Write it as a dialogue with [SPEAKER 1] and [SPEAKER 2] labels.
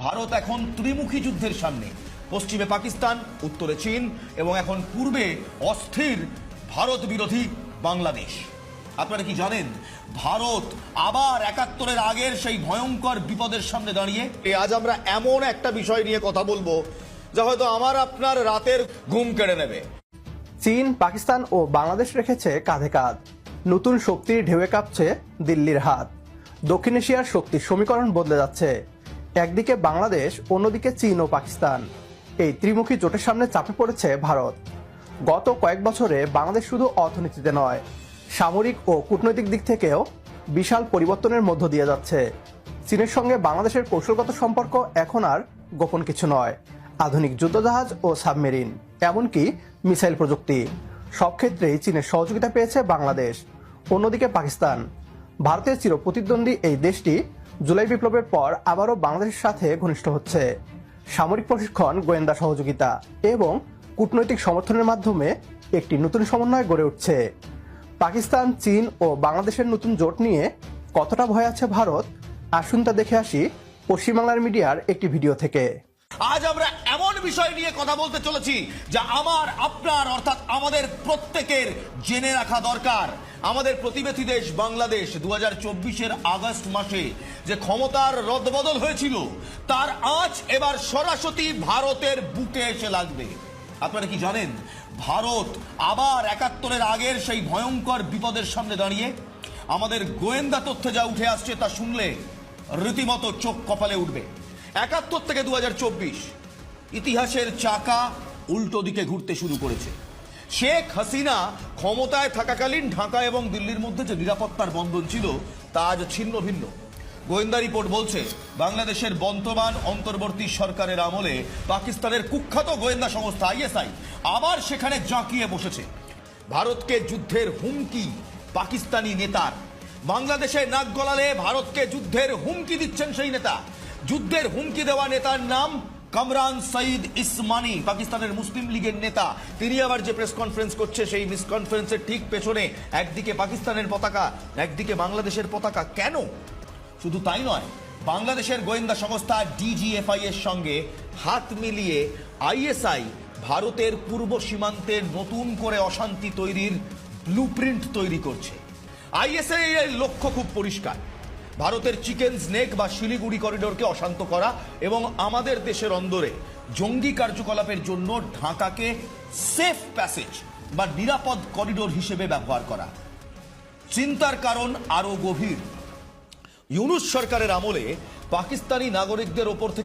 [SPEAKER 1] ভারত এখন ত্রিমুখী যুদ্ধের সামনে। পশ্চিমে পাকিস্তান, উত্তরে চীন এবং এখন পূর্বে অস্থির ভারত বিরোধী বাংলাদেশ। আপনারা কি জানেন ভারত আবার ৭১-এর আগের সেই ভয়ঙ্কর বিপদের সামনে দাঁড়িয়ে? আজ আমরা এমন একটা বিষয় নিয়ে কথা বলবো যা হয়তো আমার আপনার রাতের ঘুম কেড়ে নেবে।
[SPEAKER 2] চীন, পাকিস্তান ও বাংলাদেশ রেখেছে কাঁধে কাঁধ। নতুন শক্তির ঢেউয়ে কাঁপছে দিল্লির হাত। দক্ষিণ এশিয়ার শক্তির সমীকরণ বদলে যাচ্ছে। একদিকে বাংলাদেশ, অন্যদিকে চীন ও পাকিস্তান। এই ত্রিমুখী জোটের সামনে চাপে পড়েছে ভারত। গত কয়েক বছরে বাংলাদেশ শুধু অর্থনীতিতে নয়, সামরিক ও কূটনৈতিক দিক থেকেও বিশাল পরিবর্তনের মধ্য দিয়ে যাচ্ছে। চীনের সঙ্গে বাংলাদেশের কৌশলগত সম্পর্ক এখন আর গোপন কিছু নয়। আধুনিক যুদ্ধজাহাজ ও সাবমেরিন, এমনকি মিসাইল প্রযুক্তি, সব ক্ষেত্রেই চীনের সহযোগিতা পেয়েছে বাংলাদেশ। অন্যদিকে পাকিস্তান, ভারতের চিরপ্রতিদ্বন্দ্বী এই দেশটি জুলাই বিপ্লবের পর আবারও বাংলাদেশের সাথে ঘনিষ্ঠ হচ্ছে। সামরিক প্রশিক্ষণ, গোয়েন্দা সহযোগিতা এবং কূটনৈতিক সমর্থনের মাধ্যমে একটি নতুন সমন্বয় গড়ে উঠছে। পাকিস্তান, চীন ও বাংলাদেশের নতুন জোট নিয়ে কতটা ভয় আছে ভারত, আসুন তা দেখে আসি পশ্চিমবাংলার মিডিয়ার একটি ভিডিও থেকে।
[SPEAKER 1] আজ আমরা এমন বিষয় নিয়ে কথা বলতে চলেছি যা আমার, আপনার অর্থাৎ আমাদের প্রত্যেকের জেনে রাখা দরকার। আমাদের প্রতিবেশী দেশ বাংলাদেশ ২০২৪-এর আগস্ট মাসে যে ক্ষমতার রদবদল হয়েছিল তার আঁচ এবার সরাসরি ভারতের বুকে এসে লাগবে। আপনারা কি জানেন ভারত আবার ৭১-এর আগের সেই ভয়ঙ্কর বিপদের সামনে দাঁড়িয়ে? আমাদের গোয়েন্দা তথ্যে যা উঠে আসছে তা শুনলে রীতিমতো চোখ কপালে উঠবে। ৭১ থেকে ২০২৪ ইতিহাসের চাকা উল্টো দিকে ঘুরতে শুরু করেছে। শেখ হাসিনা ক্ষমতায় থাকাকালীন ঢাকা এবং দিল্লির মধ্যে যে নিরাপত্তার বন্ধন ছিল তা আজ ছিন্ন ভিন্ন। গোয়েন্দা রিপোর্ট বলছে বাংলাদেশের বর্তমান অন্তর্বর্তী সরকারের আমলে পাকিস্তানের কুখ্যাত গোয়েন্দা সংস্থা আইএসআই আবার সেখানে জাঁকিয়ে বসেছে। ভারতকে যুদ্ধের হুমকি পাকিস্তানি নেতার। বাংলাদেশে নাক গলালে ভারতকে যুদ্ধের হুমকি দিচ্ছেন সেই নেতা। যুদ্ধের হুমকি দেওয়া নেতার নাম কামরান সঈদ ইসমানি, পাকিস্তানের মুসলিম লীগের নেতা। তিনি আবার যে প্রেস কনফারেন্স করছে সেই মিস কনফারেন্সের ঠিক পেছনে একদিকে পাকিস্তানের পতাকা, একদিকে বাংলাদেশের পতাকা। কেন? শুধু তাই নয়, বাংলাদেশের গোয়েন্দা সংস্থা ডিজিএফআই এর সঙ্গে হাত মিলিয়ে আইএসআই ভারতের পূর্ব সীমান্তের নতুন করে অশান্তি তৈরির ব্লুপ্রিন্ট তৈরি করছে। আইএসআই এর লক্ষ্য খুব পরিষ্কার, ভারতের চিকেন স্নেক বা শিলিগুড়ি করিডোরকে অশান্ত করা এবং আমাদের দেশের অন্দরে জঙ্গি কার্যকলাপের জন্য ঢাকাকে সেফ প্যাসেজ বা নিরাপদ করিডোর হিসেবে ব্যবহার করা। চিন্তার কারণ আরো গভীর। ইউনূস সরকারের আমলে পাকিস্তানি নাগরিকদের ওপর থেকে